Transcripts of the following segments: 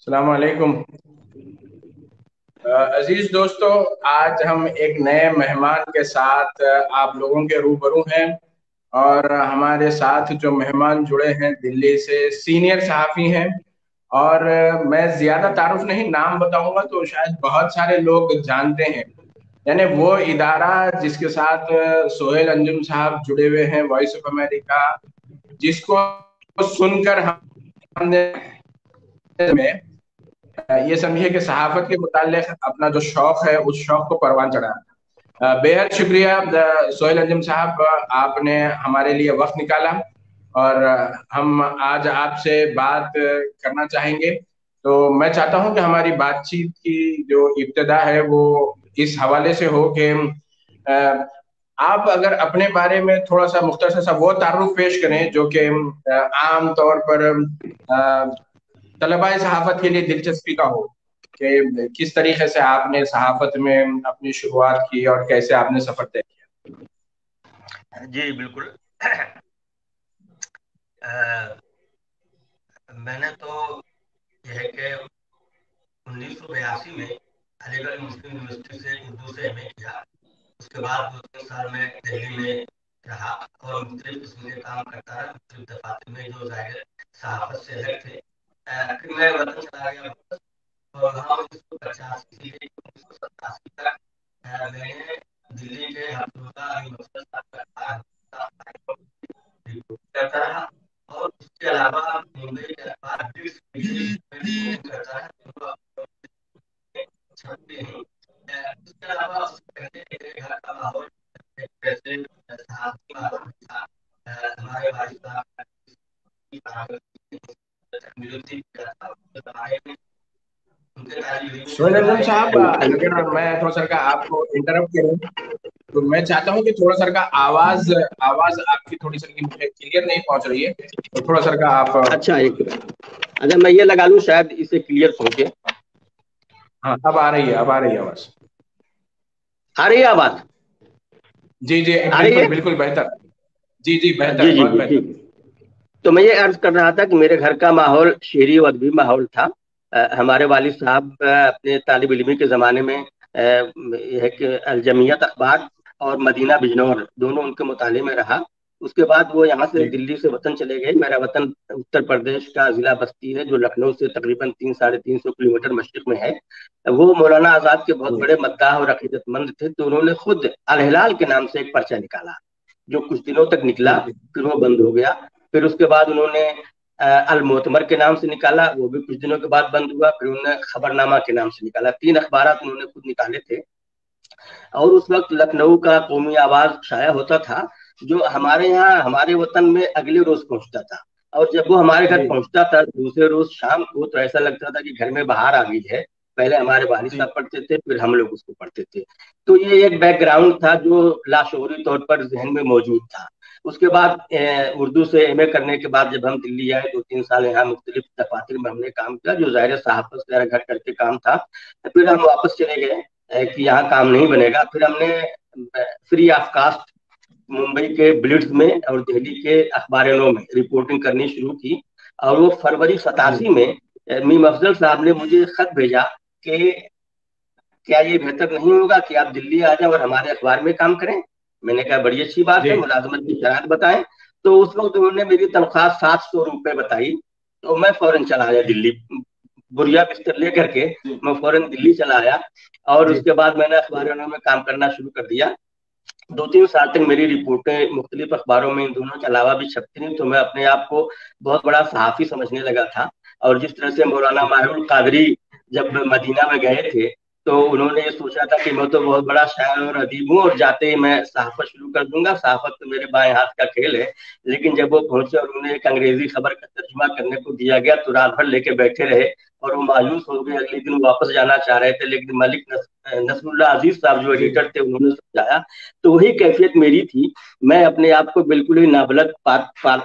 السلام علیکم عزیز دوستو، آج ہم ایک نئے مہمان کے ساتھ آپ لوگوں کے روبرو ہیں۔ اور ہمارے ساتھ جو مہمان جڑے ہیں دلی سے سینئر صحافی ہیں۔ اور میں زیادہ تعارف نہیں، نام بتاؤں گا تو شاید بہت سارے لوگ جانتے ہیں، یعنی وہ ادارہ جس کے ساتھ سہیل انجم صاحب جڑے ہوئے ہیں، وائس آف امریکہ، جس کو سن کر ہم نے میں یہ سمجھے کہ صحافت کے متعلق اپنا جو شوق ہے اس شوق کو پروان چڑھا۔ بے حد شکریہ سہیل انجم صاحب، آپ نے ہمارے لیے وقت نکالا اور ہم آج آپ سے بات کرنا چاہیں گے۔ تو میں چاہتا ہوں کہ ہماری بات چیت کی جو ابتدا ہے وہ اس حوالے سے ہو کہ آپ اگر اپنے بارے میں تھوڑا سا مختصر سا وہ تعارف پیش کریں جو کہ عام طور پر طلباء صحافت کے لیے دلچسپی کا ہو، کہ کس طریقے سے آپ نے صحافت میں اپنی شروعات کی اور کیسے آپ نے سفر طے کیا۔ جی بالکل۔ میں نے تو یہ ہے کہ 1982 میں علی گڑھ مسلم یونیورسٹی سے اردو سے ایم اے کیا۔ اس کے بعد 2-3 سال میں دہلی میں رہا اور مختلف قسم کے کام کرتا رہا، مختلف دفاتر میں جو ظاہر صحافت سے الگ تھے۔ پھر میں وطن چلا گیا اور وہاں 1985 سے 1987 تک میں نے دلی کے حفظہ علی مقصد کرتا رہا، اور اس کے علاوہ ممبئی کے اخبار کرتا رہا چھپتے ہیں۔ اس کے علاوہ اس سے پہلے میرے گھر کا ماحول ایسے صحافی ماحول تھا۔ ہمارے والد صاحب سہیل انجم صاحب، اگر میں تھوڑا سا کا آپ کو انٹرپٹ کروں تو میں چاہتا ہوں کہ تھوڑا سا کا آواز آواز آپ کی تھوڑی سی مجھے کلیئر نہیں پہنچ رہی ہے، تو تھوڑا سا کا آپ اچھا ایک اگر میں یہ لگا لوں شاید اسے کلیئر پہنچے۔ ہاں اب آ رہی ہے، اب آ رہی ہے آواز۔ آ رہی ہے آواز؟ جی جی آ رہی بالکل ہے؟ بالکل بہتر۔ جی جی جی بہتر، جی بہت جی بہتر۔ ٹھیک۔ تو میں یہ عرض کر رہا تھا کہ میرے گھر کا ماحول شعری و ادبی ماحول تھا۔ ہمارے والد صاحب اپنے طالب علمی کے زمانے میں یہ ہے کہ الجمعیت اخبار اور مدینہ بجنور دونوں ان کے مطالعے میں رہا۔ اس کے بعد وہ یہاں سے جی دلی سے وطن چلے گئے۔ میرا وطن اتر پردیش کا ضلع بستی ہے، جو لکھنؤ سے تقریباً 300-350 کلومیٹر مشرق میں ہے۔ وہ مولانا آزاد کے بہت جی بڑے مداح اور عقیدت مند تھے، تو انہوں نے خود الہلال کے نام سے ایک پرچہ نکالا جو کچھ دنوں تک جی نکلا، جی پھر وہ بند ہو گیا۔ پھر اس کے بعد انہوں نے المعتمر کے نام سے نکالا، وہ بھی کچھ دنوں کے بعد بند ہوا۔ پھر انہوں نے خبرنامہ کے نام سے نکالا۔ 3 اخبارات انہوں نے خود نکالے تھے۔ اور اس وقت لکھنؤ کا قومی آواز شائع ہوتا تھا، جو ہمارے یہاں ہمارے وطن میں اگلے روز پہنچتا تھا، اور جب وہ ہمارے گھر جی پہنچتا تھا دوسرے روز شام کو، تو ایسا لگتا تھا کہ گھر میں بہار آ گئی ہے۔ پہلے ہمارے والد جی صاحب پڑھتے تھے، پھر ہم لوگ اس کو پڑھتے تھے۔ تو یہ ایک بیک گراؤنڈ تھا جو لاشعوری طور پر ذہن میں موجود تھا۔ اس کے بعد اردو سے ایم اے کرنے کے بعد جب ہم دلی آئے، 2-3 سال یہاں مختلف دفاتر میں ہم نے کام کیا، جو ظاہر صحافت سے گھر کر کے کام تھا۔ پھر ہم واپس چلے گئے کہ یہاں کام نہیں بنے گا۔ پھر ہم نے فری آف کاسٹ ممبئی کے بلٹس میں اور دہلی کے اخباروں میں رپورٹنگ کرنی شروع کی۔ اور وہ فروری جی 87 میں میم افضل صاحب نے مجھے خط بھیجا کہ کیا یہ بہتر نہیں ہوگا کہ آپ دلی آ جائیں اور ہمارے اخبار میں کام کریں؟ میں نے کہا بڑی اچھی بات ہے، جی ملازمت کی شرائط بتائیں۔ تو اس وقت انہوں نے میری تنخواہ 700 روپے بتائی، تو میں فوراً چلا آیا دلی، بڑھیا بستر لے کر کے میں فوراً دلی چلا آیا۔ اور جی اس کے بعد میں نے اخباروں میں کام کرنا شروع کر دیا۔ 2-3 سال تک میری رپورٹیں مختلف اخباروں میں ان دونوں کے علاوہ بھی چھپتی رہیں، تو میں اپنے آپ کو بہت بڑا صحافی سمجھنے لگا تھا۔ اور جس طرح سے مولانا ماہر القادری جب مدینہ میں گئے تھے تو انہوں نے یہ سوچا تھا کہ میں تو بہت بڑا شاعر اور ادیب ہوں اور جاتے ہی میں صحافت شروع کر دوں گا، صحافت تو میرے بائیں ہاتھ کا کھیل ہے۔ لیکن جب وہ پہنچے اور انہیں ایک انگریزی خبر کا ترجمہ کرنے کو دیا گیا تو رات بھر لے کے بیٹھے رہے اور وہ مایوس ہو گئے۔ اگلے دن واپس جانا چاہ رہے تھے، لیکن ملک نصر اللہ عزیز صاحب جو جی ایڈیٹر تھے انہوں نے سمجھایا۔ تو وہی کیفیت میری تھی، میں اپنے آپ کو بالکل ہی نابلد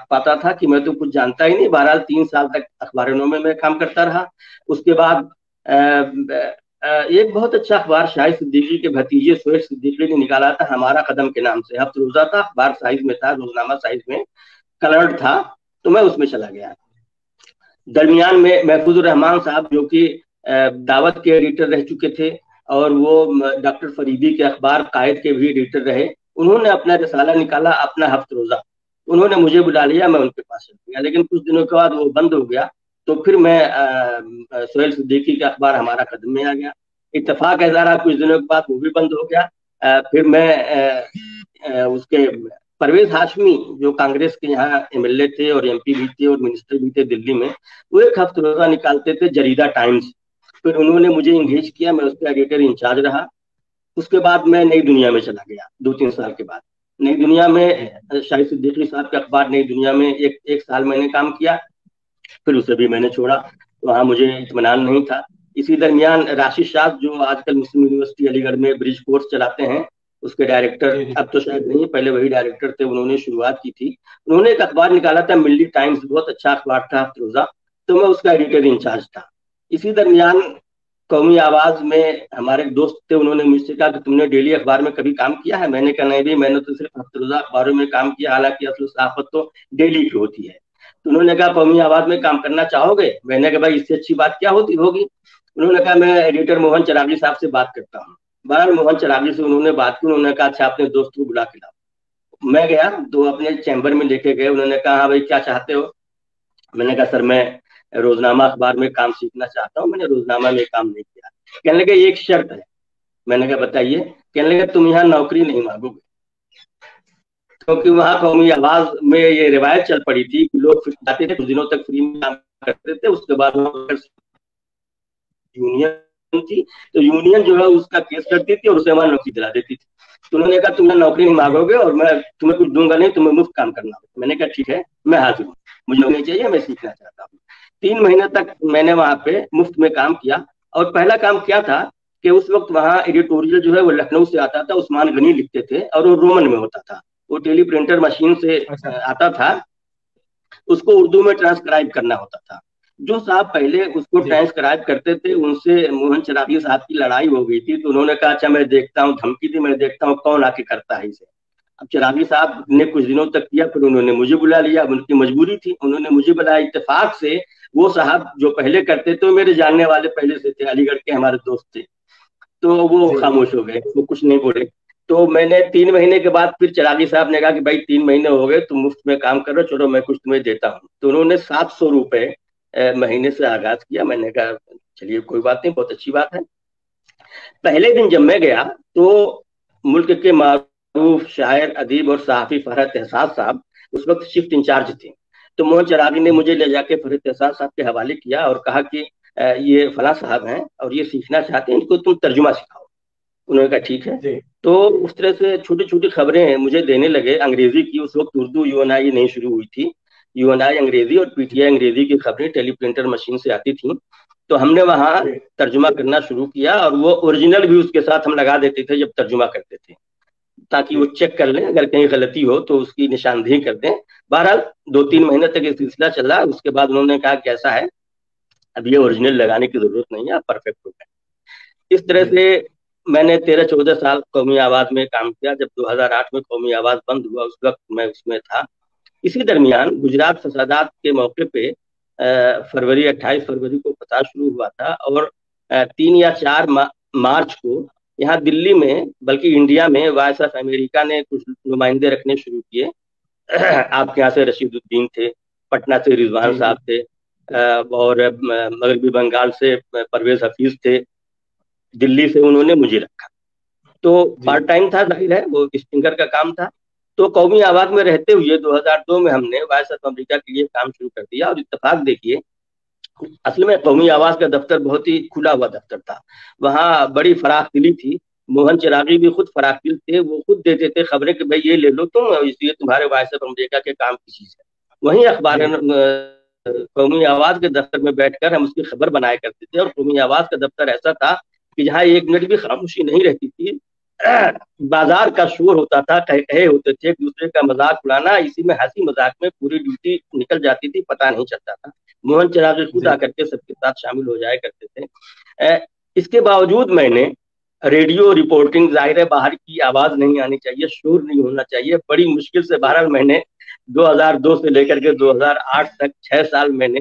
پاتا تھا کہ میں تو کچھ جانتا ہی نہیں۔ بہرحال 3 سال تک اخباروں میں کام کرتا رہا۔ اس کے بعد ایک بہت اچھا اخبار شاہد صدیقی کے بھتیجے سہیل صدیقی نے نکالا تھا، ہمارا قدم کے نام سے، ہفت روزہ تھا، اخبار سائز میں تھا، روزنامہ سائز میں، کلرڈ تھا، تو میں اس میں چلا گیا۔ درمیان میں محفوظ الرحمان صاحب جو کہ دعوت کے ایڈیٹر رہ چکے تھے اور وہ ڈاکٹر فریدی کے اخبار قائد کے بھی ایڈیٹر رہے، انہوں نے اپنا رسالہ نکالا، اپنا ہفت روزہ، انہوں نے مجھے بلا لیا، میں ان کے پاس چل گیا، لیکن کچھ دنوں کے بعد وہ بند ہو گیا، تو پھر میں سہیل صدیقی کا اخبار ہمارا قدم میں آ گیا، اتفاق ایسا رہا کچھ دنوں کے بعد وہ بھی بند ہو گیا، پھر میں اس کے پرویز ہاشمی جو کانگریس کے یہاں ایم ایل اے تھے اور ایم پی بھی تھے اور منسٹر بھی تھے دلی میں، وہ ایک ہفت روزہ نکالتے تھے جریدہ ٹائمز، پھر انہوں نے مجھے انگیج کیا، میں اس کا ایڈیٹر انچارج رہا، اس کے بعد میں نئی دنیا میں چلا گیا 2-3 سال کے بعد، نئی دنیا میں شاہد صدیقی صاحب کے اخبار نئی دنیا میں ایک سال میں نے کام کیا، پھر اسے بھی میں نے چھوڑا، وہاں مجھے اطمینان نہیں تھا۔ اسی درمیان راشد شاہ جو آج کل مسلم یونیورسٹی علی گڑھ میں برج کورس چلاتے ہیں، اس کے ڈائریکٹر اب تو شاید نہیں، پہلے وہی ڈائریکٹر تھے، انہوں نے شروعات کی تھی، انہوں نے ایک اخبار نکالا تھا ملی ٹائمز، بہت اچھا اخبار تھا ہفت روزہ، تو میں اس کا ایڈیٹر انچارج تھا۔ اسی درمیان قومی آواز میں ہمارے دوست تھے، انہوں نے مجھ سے کہا کہ تم نے ڈیلی اخبار میں کبھی کام کیا ہے؟ میں نے کہا نہیں بھی، میں نے تو صرف ہفت روزہ اخباروں میں کام کیا، حالانکہ اصل صحافت تو ڈیلی کی ہوتی ہے۔ تو انہوں نے کہا قومی آواز میں کام کرنا چاہو گے؟ میں نے کہا بھائی اس سے اچھی بات کیا ہوگی؟ انہوں نے کہا میں ایڈیٹر موہن چراغی صاحب سے بات کرتا ہوں۔ بہرحال موہن چراغی سے انہوں نے بات کی، انہوں نے کہا اچھا اپنے دوست کو بلا کے لاؤ۔ میں گیا تو اپنے چیمبر میں لے کے گئے، انہوں نے کہا ہاں بھائی کیا چاہتے ہو؟ میں نے کہا سر میں روزنامہ اخبار میں کام سیکھنا چاہتا ہوں، میں نے روزنامہ میں کام نہیں کیا۔ کہنے لگے ایک شرط ہے۔ میں نے کہا بتائیے؟ کہنے لگے تم یہاں نوکری نہیں مانگو گے، کیونکہ وہاں قومی آواز میں یہ روایت چل پڑی تھی کہ لوگ جاتے تھے کچھ دنوں تک فری میں کام کرتے تھے، اس کے بعد یونین تھی تو یونین جو ہے اس کا کیس کرتی تھی اور اسے وہاں نوکری دلا دیتی تھی۔ تو انہوں نے کہا تم نوکری نہیں مانگو گے اور میں تمہیں کچھ دوں گا نہیں، تمہیں مفت کام کرنا ہوگا۔ میں نے کہا ٹھیک ہے میں حاضر ہوں، مجھے نہیں چاہیے، میں سیکھنا چاہتا ہوں۔ 3 مہینے تک میں نے وہاں پہ مفت میں کام کیا، اور پہلا کام کیا تھا کہ اس وقت وہاں ایڈیٹوریل جو ہے وہ لکھنؤ سے آتا تھا، عثمان غنی لکھتے تھے اور وہ رومن میں ہوتا تھا، وہ ٹیلی پرنٹر مشین سے آتا تھا، اس کو اردو میں ٹرانسکرائب کرنا ہوتا تھا۔ جو صاحب پہلے اس کو ٹرانسکرائب کرتے تھے ان سے موہن چراغی صاحب کی لڑائی ہو گئی تھی، تو انہوں نے کہا اچھا میں دیکھتا ہوں، دھمکی دی، میں دیکھتا ہوں کون آ کے کرتا ہے اسے۔ اب چراغی صاحب نے کچھ دنوں تک کیا، پھر انہوں نے مجھے بلا لیا، اب ان کی مجبوری تھی، انہوں نے مجھے بلایا، اتفاق سے وہ صاحب جو پہلے کرتے تھے میرے جاننے والے پہلے سے تھے، علی گڑھ کے ہمارے دوست تھے، تو وہ خاموش ہو گئے، وہ کچھ نہیں بولے۔ تو میں نے 3 مہینے کے بعد پھر چراغی صاحب نے کہا کہ بھائی 3 مہینے ہو گئے تم مفت میں کام کر رہے ہو، چلو میں کچھ تمہیں دیتا ہوں۔ تو انہوں نے 700 روپے مہینے سے آغاز کیا۔ میں نے کہا چلیے کوئی بات نہیں، بہت اچھی بات ہے۔ پہلے دن جب میں گیا تو ملک کے معروف شاعر ادیب اور صحافی فرحت احساس صاحب اس وقت شفٹ انچارج تھے، تو موہن چراغی نے مجھے لے جا کے فرحت احساس صاحب کے حوالے کیا اور کہا کہ یہ فلاں صاحب ہیں اور یہ سیکھنا چاہتے ہیں، ان کو تم ترجمہ سکھاؤ۔ انہوں نے کہا ٹھیک ہے۔ تو اس طرح سے چھوٹی چھوٹی خبریں مجھے دینے لگے انگریزی کی، اس وقت اردو یو این آئی نہیں شروع ہوئی تھی، یو این آئی انگریزی اور پی ٹی آئی انگریزی کی خبریں ٹیلی پرنٹر مشین سے آتی تھیں، تو ہم نے وہاں ترجمہ کرنا شروع کیا، اور وہ اوریجنل بھی اس کے ساتھ ہم لگا دیتے تھے جب ترجمہ کرتے تھے، تاکہ وہ چیک کر لیں، اگر کہیں غلطی ہو تو اس کی نشاندہی کر دیں۔ بہرحال 2-3 مہینے تک یہ سلسلہ چلا، اس کے بعد انہوں نے کہا کہ ایسا ہے اب یہ اوریجنل لگانے کی ضرورت نہیں ہے، آپ پرفیکٹ ہو گئے۔ اس طرح سے میں نے 13-14 سال قومی آواز میں کام کیا۔ جب 2008 میں قومی آواز بند ہوا اس وقت میں اس میں تھا۔ اسی درمیان گجرات فسادات کے موقع پہ 28 فروری کو فساد شروع ہوا تھا، اور 3 یا 4 مارچ کو یہاں دلی میں بلکہ انڈیا میں وائس آف امریکہ نے کچھ نمائندے رکھنے شروع کیے۔ آپ کے یہاں سے رشید الدین تھے، پٹنہ سے رضوان صاحب تھے، اور مغربی بنگال سے پرویز حفیظ تھے، دلی سے انہوں نے مجھے رکھا۔ تو پارٹ ٹائم تھا، ظاہر ہے وہ اسٹنگر کا کام تھا۔ تو قومی آواز میں رہتے ہوئے 2002 میں ہم نے وائس آف امریکہ کے لیے کام شروع کر دیا، اور اتفاق دیکھیے اصل میں قومی آواز کا دفتر بہت ہی کھلا ہوا دفتر تھا، وہاں بڑی فراخ دلی تھی، موہن چراغی بھی خود فراخ دل تھے، وہ خود دیتے تھے خبریں کہ بھائی یہ لے لو تم، اس لیے تمہارے وائس آف امریکہ کے کام کی چیز ہے۔ وہیں اخبار قومی آواز کے دفتر میں بیٹھ کر ہم اس کی خبر بنایا کرتے تھے، اور قومی آواز کا دفتر ایسا تھا کہ جہاں 1 منٹ بھی خاموشی نہیں رہتی تھی، بازار کا شور ہوتا تھا، کہے ہوتے تھے، ایک دوسرے کا مذاق اڑانا، اسی میں ہنسی مذاق میں پوری ڈیوٹی نکل جاتی تھی، پتہ نہیں چلتا تھا۔ موہن چراغی خود آ کر کے سب کے ساتھ شامل ہو جایا کرتے تھے۔ اس کے باوجود میں نے ریڈیو رپورٹنگ، ظاہر ہے باہر کی آواز نہیں آنی چاہیے، شور نہیں ہونا چاہیے، بڑی مشکل سے بہرحال میں نے 2002 سے لے کر کے 2008 تک 6 سال میں نے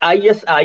ISI,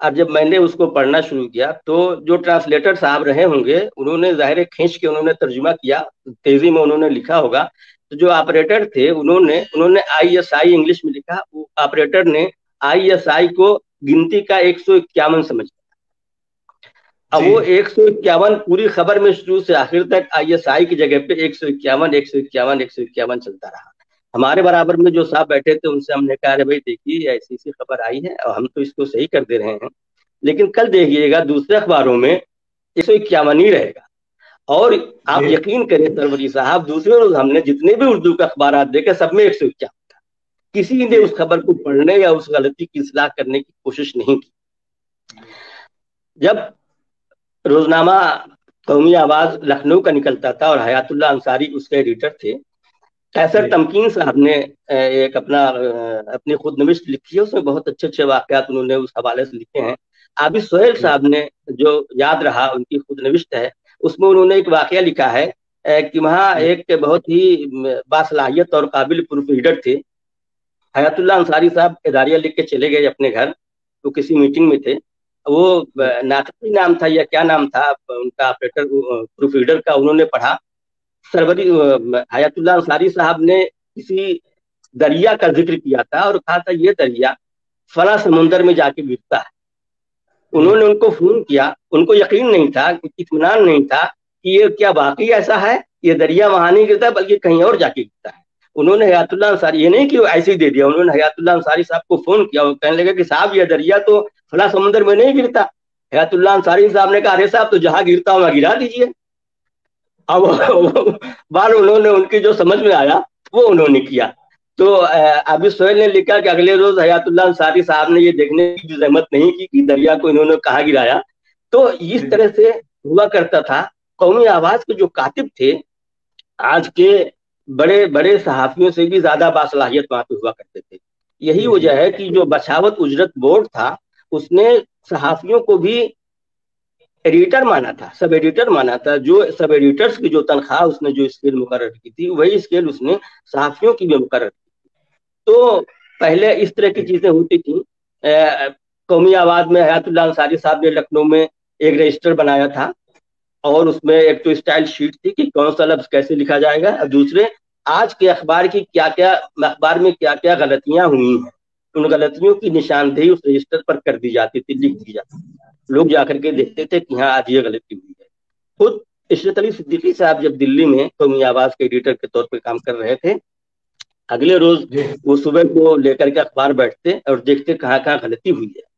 اور جب میں نے اس کو پڑھنا شروع کیا تو جو ٹرانسلیٹر صاحب رہے ہوں گے انہوں نے ظاہر کھینچ کے انہوں نے ترجمہ کیا، تیزی میں انہوں نے لکھا ہوگا، تو جو آپریٹر تھے انہوں نے ISI انگلش میں لکھا، وہ آپریٹر نے ISI کو گنتی کا 151 سمجھ، اب وہ 151 پوری خبر میں شروع سے آخر تک ISI کی جگہ پہ 151 151 151 چلتا رہا۔ ہمارے برابر میں جو صاحب بیٹھے تھے ان سے ہم نے کہا ارے بھائی دیکھیے ایسی سی خبر آئی ہے اور ہم تو اس کو صحیح کر دے رہے ہیں، لیکن کل دیکھیے گا دوسرے اخباروں میں 151 ہی رہے گا۔ اور آپ یقین کریں سروری صاحب، دوسرے روز ہم نے جتنے بھی اردو کے اخبارات دیکھے سب میں 151 تھا، کسی نے اس خبر کو پڑھنے یا اس غلطی کی اصلاح کرنے کی کوشش نہیں کی۔ جب روزنامہ قومی آواز لکھنؤ کا نکلتا تھا اور حیات اللہ انصاری اس کے ایڈیٹر تھے، قیصر تمکین صاحب نے ایک اپنی خود نوشت لکھی ہے، اس میں بہت اچھے اچھے واقعات انہوں نے اس حوالے سے لکھے ہیں۔ عابد سہیل صاحب نے جو یاد رہا ان کی خود نوشت ہے، اس میں انہوں نے ایک واقعہ لکھا ہے کہ وہاں ایک بہت ہی باصلاحیت اور قابل پروف ریڈر تھے، حیات اللہ انصاری صاحب اداریہ لکھ کے چلے گئے اپنے گھر، تو کسی میٹنگ میں تھے، وہ ناقصی نام تھا یا کیا نام تھا ان کا آپریٹر پروف ریڈر کا، انہوں نے پڑھا سروری حیات اللہ انصاری صاحب نے کسی دریا کا ذکر کیا تھا اور کہا تھا یہ دریا فلاں سمندر میں جا کے گرتا ہے۔ انہوں نے ان کو فون کیا، ان کو یقین نہیں تھا، اطمینان نہیں تھا کہ یہ کیا واقعی ایسا ہے، یہ دریا وہاں نہیں گرتا بلکہ کہیں اور جا کے گرتا ہے۔ انہوں نے حیات اللہ انصاری، یہ نہیں کہ وہ ایسے ہی دے دیا، انہوں نے حیات اللہ انصاری صاحب کو فون کیا، وہ کہنے لگے کہ صاحب یہ دریا تو فلاں سمندر میں نہیں گرتا۔ حیات اللہ انصاری صاحب نے کہا ارے صاحب تو جہاں گرتا ہوں وہاں گرا دیجیے۔ اب بار انہوں نے ان کی جو سمجھ میں آیا وہ انہوں نے کیا۔ تو عابد سہیل نے لکھا کہ اگلے روز حیات اللہ انصاری صاحب نے یہ دیکھنے کی زحمت نہیں کی کہ دریا کو انہوں نے کہاں گرایا۔ تو اس طرح سے ہوا کرتا تھا۔ قومی آواز کے جو کاتب تھے آج کے بڑے بڑے صحافیوں سے بھی زیادہ باصلاحیت وہاں پہ ہوا کرتے تھے۔ یہی وجہ ہے کہ جو بچاوت اجرت بورڈ تھا اس نے صحافیوں کو بھی ایڈیٹر مانا تھا، سب ایڈیٹر مانا تھا، جو سب ایڈیٹرز کی جو تنخواہ اس نے جو اسکیل مقرر کی تھی وہی اسکیل اس نے صحافیوں کی بھی مقرر کی تھی۔ تو پہلے اس طرح کی چیزیں ہوتی تھیں۔ قومی آواز میں حیات اللہ انصاری صاحب نے لکھنؤ میں ایک رجسٹر بنایا تھا اور اس میں ایک تو اسٹائل شیٹ تھی کہ کون سا لفظ کیسے لکھا جائے گا، اور دوسرے آج کے اخبار کی اخبار میں کیا کیا غلطیاں ہوئی ہیں ان غلطیوں کی نشاندہی اس رجسٹر پر کر دی جاتی تھی، لکھ دی جاتی تھی۔ لوگ جا کر کے دیکھتے تھے کہ ہاں آج یہ غلطی ہوئی ہے۔ خود عشرت علی صدیقی صاحب جب دلی میں قومی آواز کے ایڈیٹر کے طور پہ کام کر رہے تھے، اگلے روز وہ صبح کو لے کر کے اخبار بیٹھتے اور دیکھتے کہاں کہاں غلطی ہوئی ہے،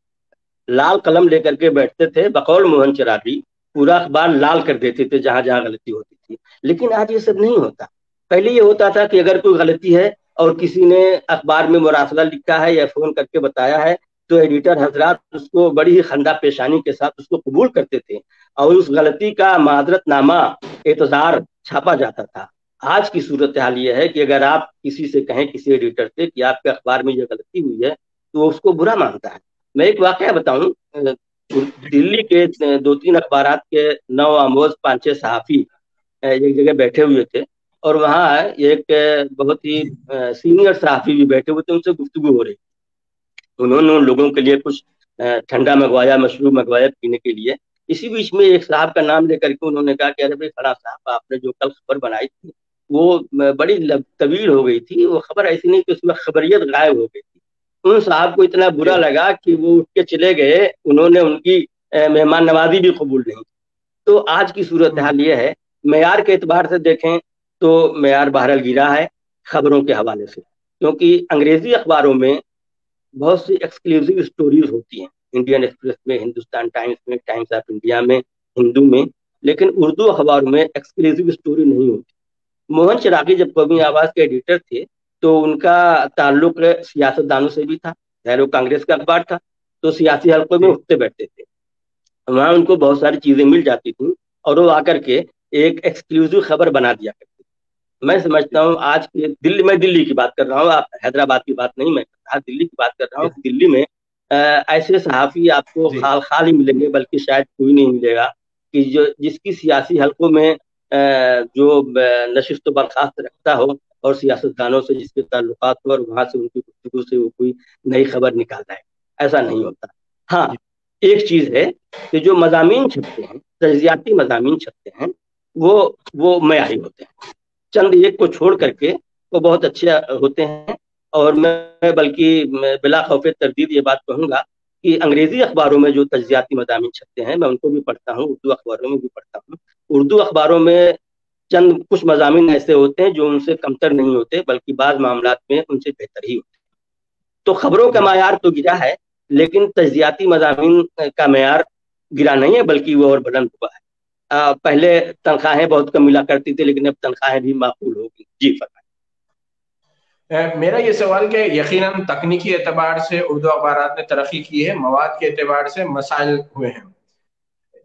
لال قلم لے کر کے بیٹھتے تھے، بقول موہن چراغی پورا اخبار لال کر دیتے تھے جہاں جہاں غلطی ہوتی تھی۔ لیکن آج یہ سب نہیں ہوتا۔ پہلے یہ ہوتا تھا کہ اگر کوئی غلطی ہے اور کسی نے اخبار میں مراسلہ لکھا ہے یا فون کر کے بتایا ہے تو ایڈیٹر حضرات اس کو بڑی ہی خندہ پیشانی کے ساتھ اس کو قبول کرتے تھے اور اس غلطی کا معذرت نامہ اعتذار چھاپا جاتا تھا۔ آج کی صورتحال یہ ہے کہ اگر آپ کسی سے کہیں کسی ایڈیٹر سے کہ آپ کے اخبار میں یہ غلطی ہوئی ہے تو وہ اس کو برا مانتا ہے۔ میں ایک واقعہ بتاؤں، دلی کے 2-3 اخبارات کے نو آموز 5-6 صحافی ایک جگہ بیٹھے ہوئے تھے اور وہاں ایک بہت ہی سینئر صحافی بھی بیٹھے ہوئے تھے، ان سے گفتگو ہو رہی تھی۔ انہوں نے ان لوگوں کے لیے کچھ ٹھنڈا منگوایا، مشروب منگوایا پینے کے لیے۔ اسی بیچ میں ایک صاحب کا نام لے کر کے انہوں نے کہا کہ ارے بھائی فلاں صاحب آپ نے جو کل خبر بنائی تھی وہ بڑی طویل ہو گئی تھی، وہ خبر ایسی نہیں کہ اس میں خبریت غائب ہو گئی تھی۔ ان صاحب کو اتنا برا لگا کہ وہ اٹھ کے چلے گئے، انہوں نے ان کی مہمان نوازی بھی قبول نہیں۔ تو آج کی صورتحال یہ ہے، معیار کے اعتبار سے دیکھیں تو معیار بہرحال گرا ہے خبروں کے حوالے سے، کیونکہ انگریزی اخباروں میں بہت سی ایکسکلوزیو اسٹوریز ہوتی ہیں، انڈین ایکسپریس میں، ہندوستان ٹائمز میں، ٹائمز آف انڈیا میں، ہندو میں، لیکن اردو اخباروں میں ایکسکلوزیو اسٹوری نہیں ہوتی۔ موہن چراغی جب قومی آواز کے ایڈیٹر تھے تو ان کا تعلق سیاست دانوں سے بھی تھا، ظاہر وہ کانگریس کا اخبار تھا تو سیاسی حلقوں میں اٹھتے بیٹھتے تھے، وہاں ان کو بہت ساری چیزیں مل جاتی تھیں اور وہ آ کر کے ایک ایکسکلوزیو خبر بنا دیا کرتے تھے۔ میں سمجھتا ہوں آج کے میں دلی کی بات کر رہا ہوں، آپ حیدرآباد کی بات نہیں میں کر رہا، دلی کی بات کر رہا ہوں۔ دلی میں ایسے صحافی آپ کو خال ہی ملیں گے، بلکہ شاید کوئی نہیں ملے گا کہ جس کی سیاسی حلقوں میں جو نشست و برخاست رکھتا ہو اور سیاست دانوں سے جس کے تعلقات ہو اور وہاں سے ان کی گفتگو سے وہ کوئی نئی خبر نکالتا ہے، ایسا نہیں ہوتا۔ ہاں ایک چیز ہے کہ جو مضامین چھپتے ہیں، تجزیاتی مضامین چھپتے ہیں، وہ معیاری ہوتے ہیں، چند ایک کو چھوڑ کر کے وہ بہت اچھے ہوتے ہیں۔ اور میں بلکہ بلا خوف تردید یہ بات کہوں گا کہ انگریزی اخباروں میں جو تجزیاتی مضامین چھپتے ہیں میں ان کو بھی پڑھتا ہوں، اردو اخباروں میں بھی پڑھتا ہوں۔ اردو اخباروں میں چند کچھ مضامین ایسے ہوتے ہیں جو ان سے کمتر نہیں ہوتے، بلکہ بعض معاملات میں ان سے بہتر ہی ہوتے ہیں۔ تو خبروں کا معیار تو گرا ہے، لیکن تجزیاتی مضامین کا معیار گرا نہیں ہے، بلکہ وہ اور بلند ہوا ہے۔ پہلے تنخواہیں بہت کم ملا کرتی تھی، لیکن اب تنخواہیں بھی معقول ہوگی۔ جی فرمائیں۔ میرا یہ سوال کہ یقیناً تکنیکی اعتبار سے اردو اخبارات نے ترقی کی ہے، مواد کے اعتبار سے مسائل ہوئے ہیں۔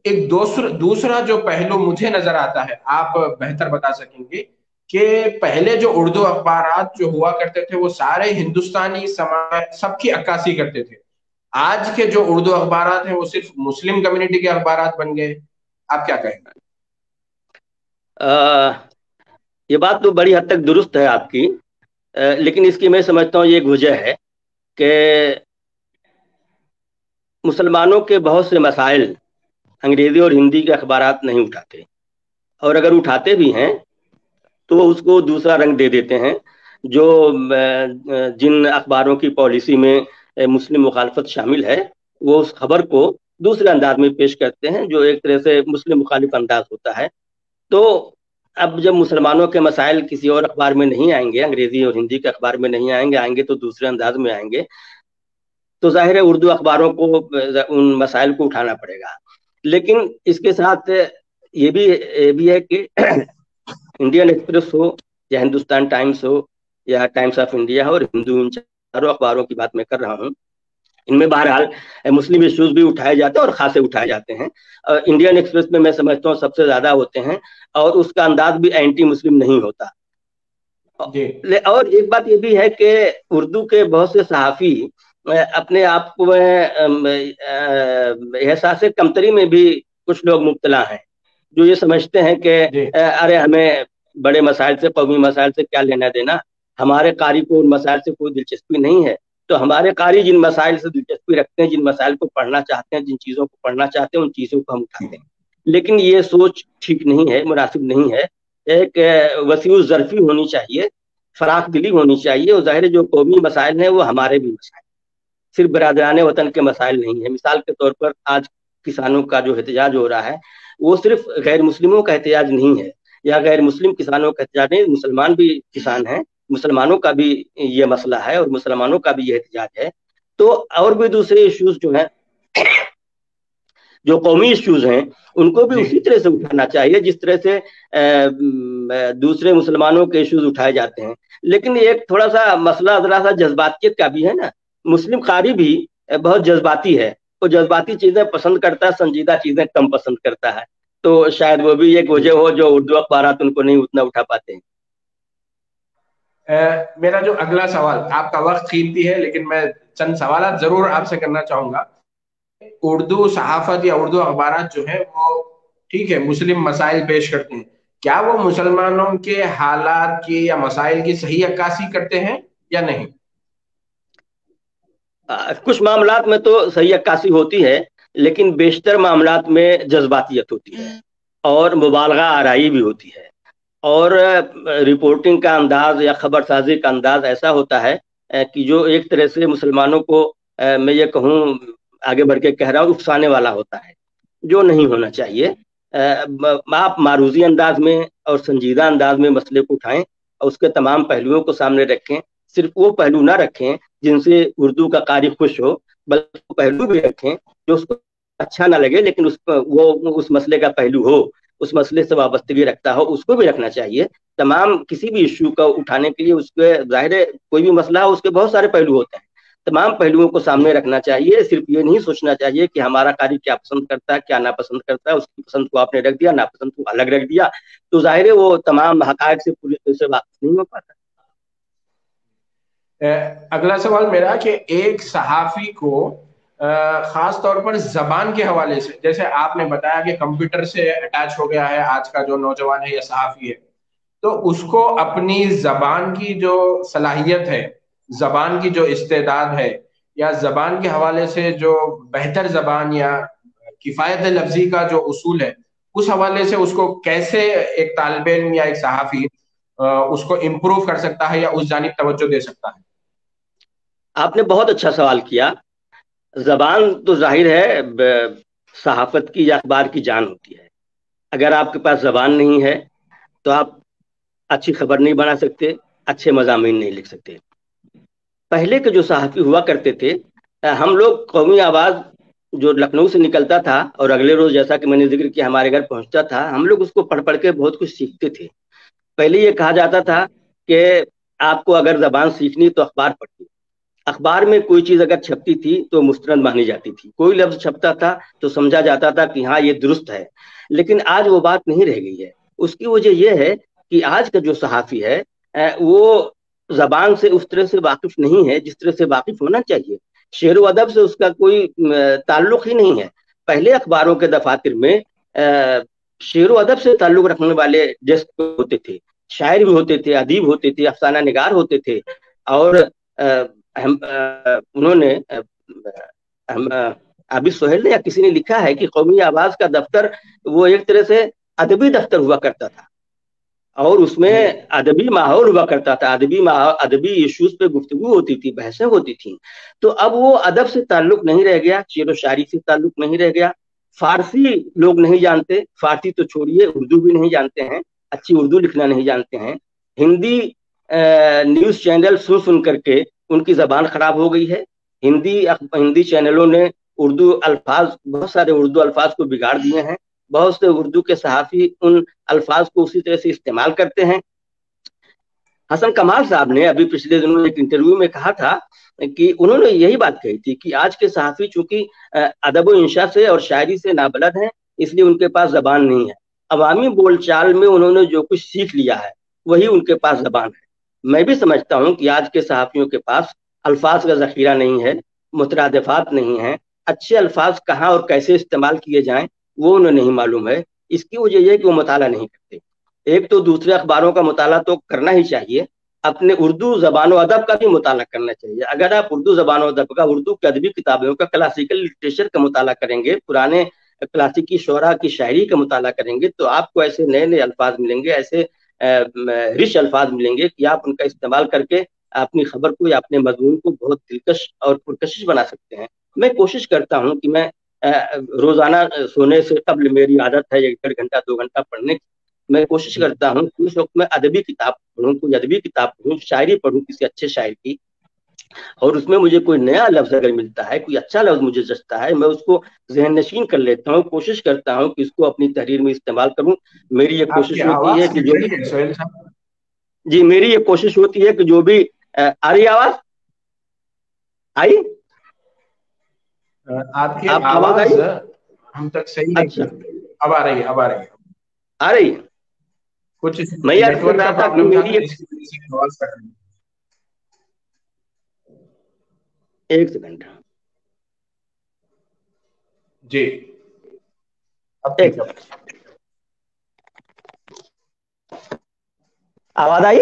ایک دوسرا جو پہلو مجھے نظر آتا ہے، آپ بہتر بتا سکیں گے، کہ پہلے جو اردو اخبارات جو ہوا کرتے تھے وہ سارے ہندوستانی سب کی عکاسی کرتے تھے۔ آج کے جو اردو اخبارات ہیں وہ صرف مسلم کمیونٹی کے اخبارات بن گئے، آپ کیا کہیں گے؟ یہ بات تو بڑی حد تک درست ہے آپ کی، لیکن اس کی میں سمجھتا ہوں یہ ایک وجہ ہے کہ مسلمانوں کے بہت سے مسائل انگریزی اور ہندی کے اخبارات نہیں اٹھاتے، اور اگر اٹھاتے بھی ہیں تو اس کو دوسرا رنگ دے دیتے ہیں۔ جو جن اخباروں کی پالیسی میں مسلم مخالفت شامل ہے وہ اس خبر کو دوسرے انداز میں پیش کرتے ہیں جو ایک طرح سے مسلم مخالف انداز ہوتا ہے۔ تو اب جب مسلمانوں کے مسائل کسی اور اخبار میں نہیں آئیں گے، انگریزی اور ہندی کے اخبار میں نہیں آئیں گے تو دوسرے انداز میں آئیں گے، تو ظاہر ہے اردو اخباروں کو ان مسائل کو اٹھانا پڑے گا۔ لیکن اس کے ساتھ یہ بھی ہے کہ انڈین ایکسپریس ہو یا ہندوستان ٹائمز ہو یا ٹائمز آف انڈیا ہو اور ہندو، ان چاروں اخباروں کی بات میں کر رہا ہوں، ان میں بہرحال مسلم ایشوز بھی اٹھائے جاتے ہیں اور خاصے اٹھائے جاتے ہیں۔ انڈین ایکسپریس میں سمجھتا ہوں سب سے زیادہ ہوتے ہیں، اور اس کا انداز بھی اینٹی مسلم نہیں ہوتا۔ جی۔ اور ایک بات یہ بھی ہے کہ اردو کے بہت سے صحافی اپنے آپ کو احساس کمتری میں بھی کچھ لوگ مبتلا ہیں، جو یہ سمجھتے ہیں کہ ارے ہمیں بڑے مسائل سے، قومی مسائل سے کیا لینا دینا، ہمارے قاری کو ان مسائل سے کوئی دلچسپی نہیں ہے۔ تو ہمارے قاری جن مسائل سے دلچسپی رکھتے ہیں، جن مسائل کو پڑھنا چاہتے ہیں، جن چیزوں کو پڑھنا چاہتے ہیں، ان چیزوں کو ہم اٹھاتے ہیں۔ لیکن یہ سوچ ٹھیک نہیں ہے، مناسب نہیں ہے۔ ایک وسیع الظرفی ہونی چاہیے، فراخ دلی ہونی چاہیے، اور ظاہر جو قومی مسائل ہیں وہ ہمارے بھی مسائل، صرف برادران وطن کے مسائل نہیں ہیں۔ مثال کے طور پر آج کسانوں کا جو احتجاج ہو رہا ہے وہ صرف غیر مسلموں کا احتجاج نہیں ہے، یا غیر مسلم کسانوں کا احتجاج نہیں، مسلمان بھی کسان ہیں، مسلمانوں کا بھی یہ مسئلہ ہے اور مسلمانوں کا بھی یہ احتجاج ہے۔ تو اور بھی دوسرے ایشوز جو ہیں، جو قومی ایشوز ہیں، ان کو بھی اسی طرح سے اٹھانا چاہیے جس طرح سے دوسرے مسلمانوں کے ایشوز اٹھائے جاتے ہیں۔ لیکن ایک تھوڑا سا مسئلہ ذرا سا جذباتیت کا بھی ہے نا، مسلم قاری بھی بہت جذباتی ہے، وہ جذباتی چیزیں پسند کرتا ہے، سنجیدہ چیزیں کم پسند کرتا ہے، تو شاید وہ بھی ایک وجہ ہو جو اردو اخبارات ان کو نہیں اتنا اٹھا پاتے ہیں۔ میرا جو اگلا سوال، آپ کا وقت قیمتی ہے لیکن میں چند سوالات ضرور آپ سے کرنا چاہوں گا۔ اردو صحافت یا اردو اخبارات جو ہے وہ ٹھیک ہے مسلم مسائل پیش کرتے ہیں، کیا وہ مسلمانوں کے حالات کی یا مسائل کی صحیح عکاسی کرتے ہیں یا نہیں؟ کچھ معاملات میں تو صحیح عکاسی ہوتی ہے، لیکن بیشتر معاملات میں جذباتیت ہوتی ہے اور مبالغہ آرائی بھی ہوتی ہے، اور رپورٹنگ کا انداز یا خبر سازی کا انداز ایسا ہوتا ہے کہ جو ایک طرح سے مسلمانوں کو میں یہ کہوں، آگے بڑھ کے کہہ رہا ہوں، اکسانے والا ہوتا ہے، جو نہیں ہونا چاہیے۔ آپ معروضی انداز میں اور سنجیدہ انداز میں مسئلے کو اٹھائیں اور اس کے تمام پہلوؤں کو سامنے رکھیں، صرف وہ پہلو نہ رکھیں جن سے اردو کا قاری خوش ہو، بلکہ پہلو بھی رکھیں جو اس کو اچھا نہ لگے لیکن وہ اس مسئلے کا پہلو ہو، اس مسئلے سے وابستگی رکھتا ہو، اس کو بھی رکھنا چاہیے۔ تمام کسی بھی ایشو کا اٹھانے کے لیے اس کے ظاہر ہے کوئی بھی مسئلہ ہے اس کے بہت سارے پہلو ہوتے ہیں، تمام پہلوؤں کو سامنے رکھنا چاہیے۔ صرف یہ نہیں سوچنا چاہیے کہ ہمارا قاری کیا پسند کرتا ہے، کیا ناپسند کرتا ہے، اس کی پسند کو آپ نے رکھ دیا، ناپسند کو الگ رکھ دیا، تو ظاہر ہے وہ تمام حقائق سے پوری طرح سے واقف نہیں ہو پاتا۔ اگلا سوال میرا کہ ایک صحافی کو خاص طور پر زبان کے حوالے سے، جیسے آپ نے بتایا کہ کمپیوٹر سے اٹیچ ہو گیا ہے آج کا جو نوجوان ہے یا صحافی ہے، تو اس کو اپنی زبان کی جو صلاحیت ہے، زبان کی جو استعداد ہے، یا زبان کے حوالے سے جو بہتر زبان یا کفایت لفظی کا جو اصول ہے اس حوالے سے اس کو کیسے ایک طالب علم یا ایک صحافی اس کو امپروو کر سکتا ہے یا اس جانب توجہ دے سکتا ہے؟ آپ نے بہت اچھا سوال کیا. زبان تو ظاہر ہے صحافت کی یا اخبار کی جان ہوتی ہے. اگر آپ کے پاس زبان نہیں ہے تو آپ اچھی خبر نہیں بنا سکتے، اچھے مضامین نہیں لکھ سکتے. پہلے کے جو صحافی ہوا کرتے تھے، ہم لوگ قومی آواز جو لکھنؤ سے نکلتا تھا اور اگلے روز جیسا کہ میں نے ذکر کیا ہمارے گھر پہنچتا تھا، ہم لوگ اس کو پڑھ پڑھ کے بہت کچھ سیکھتے تھے. پہلے یہ کہا جاتا تھا کہ آپ کو اگر زبان سیکھنی تو اخبار پڑھیے. اخبار میں کوئی چیز اگر چھپتی تھی تو مستند مانی جاتی تھی، کوئی لفظ چھپتا تھا تو سمجھا جاتا تھا کہ ہاں یہ درست ہے. لیکن آج وہ بات نہیں رہ گئی ہے. اس کی وجہ یہ ہے کہ آج کا جو صحافی ہے وہ زبان سے اس طرح سے واقف نہیں ہے جس طرح سے واقف ہونا چاہیے. شعر و ادب سے اس کا کوئی تعلق ہی نہیں ہے. پہلے اخباروں کے دفاتر میں شعر و ادب سے تعلق رکھنے والے ڈیسک ہوتے تھے، شاعر بھی ہوتے تھے، ادیب ہوتے تھے، افسانہ نگار ہوتے تھے. اور انہوں نے عابد سہیل نے یا کسی نے لکھا ہے کہ قومی آواز کا دفتر وہ ایک طرح سے ادبی دفتر ہوا کرتا تھا اور اس میں ادبی ماحول ہوا کرتا تھا، ادبی ایشوز پہ گفتگو ہوتی تھی، بحثیں ہوتی تھیں. تو اب وہ ادب سے تعلق نہیں رہ گیا، شعر و شاعری سے تعلق نہیں رہ گیا. فارسی لوگ نہیں جانتے، فارسی تو چھوڑیے اردو بھی نہیں جانتے ہیں، اچھی اردو لکھنا نہیں جانتے ہیں. ہندی نیوز چینل سن سن کر کے ان کی زبان خراب ہو گئی ہے. ہندی چینلوں نے بہت سارے اردو الفاظ کو بگاڑ دیے ہیں. بہت سے اردو کے صحافی ان الفاظ کو اسی طرح سے استعمال کرتے ہیں. حسن کمال صاحب نے ابھی پچھلے دنوں ایک انٹرویو میں کہا تھا کہ انہوں نے یہی بات کہی تھی کہ آج کے صحافی چونکہ ادب و انشاء سے اور شاعری سے نابلد ہیں، اس لیے ان کے پاس زبان نہیں ہے. عوامی بول چال میں انہوں نے جو کچھ سیکھ لیا ہے وہی ان کے پاس زبان ہے. میں بھی سمجھتا ہوں کہ آج کے صحافیوں کے پاس الفاظ کا ذخیرہ نہیں ہے، مترادفات نہیں ہیں، اچھے الفاظ کہاں اور کیسے استعمال کیے جائیں وہ انہیں نہیں معلوم ہے. اس کی وجہ یہ کہ وہ مطالعہ نہیں کرتے. ایک تو دوسرے اخباروں کا مطالعہ تو کرنا ہی چاہیے، اپنے اردو زبان و ادب کا بھی مطالعہ کرنا چاہیے. اگر آپ اردو زبان و ادب کا، اردو کی ادبی کتابوں کا، کلاسیکل لٹریچر کا مطالعہ کریں گے، پرانے کلاسیکی شعراء کی شاعری کا مطالعہ کریں گے تو آپ کو ایسے نئے نئے الفاظ ملیں گے، ایسے رچ الفاظ ملیں گے کہ آپ ان کا استعمال کر کے اپنی خبر کو یا اپنے مضمون کو بہت دلکش اور پرکشش بنا سکتے ہیں. میں کوشش کرتا ہوں کہ میں روزانہ سونے سے قبل میری عادت ہے 1 گھنٹہ 2 گھنٹہ پڑھنے کی. میں کوشش کرتا ہوں کہ اس وقت میں ادبی کتاب پڑھوں، کوئی ادبی کتاب پڑھوں، شاعری پڑھوں کسی اچھے شاعر کی، اور اس میں مجھے کوئی نیا لفظ اگر ملتا ہے، کوئی اچھا لفظ مجھے جچتا ہے، میں اس کو ذہن نشین کر لیتا ہوں. کوشش کرتا ہوں کہ اس کو اپنی تحریر میں استعمال کروں. میری یہ آپ کی کوشش ہوتی ہے آواز کہ کٹ جو رہی ہے سہیل صاحب. جی میری یہ کوشش ہوتی ہے کہ جو بھی آ رہی آواز آئی، آپ کی آپ آواز آئی؟ آواز ہم تک صحیح نہیں اچھا پہنچی. اب آ رہی ہے، اب آ رہی ہے. آ رہی ہے. کچھ میں یہ عرض نیٹ کر ورک رہا کا تھا کہ پرابلم تھا نا، میری اس کی وجہ سے آواز کٹ رہی ہے. ایک سیکنڈ، جی اب ایک ٹھیک ہے. سیکنڈ، آواز آئی؟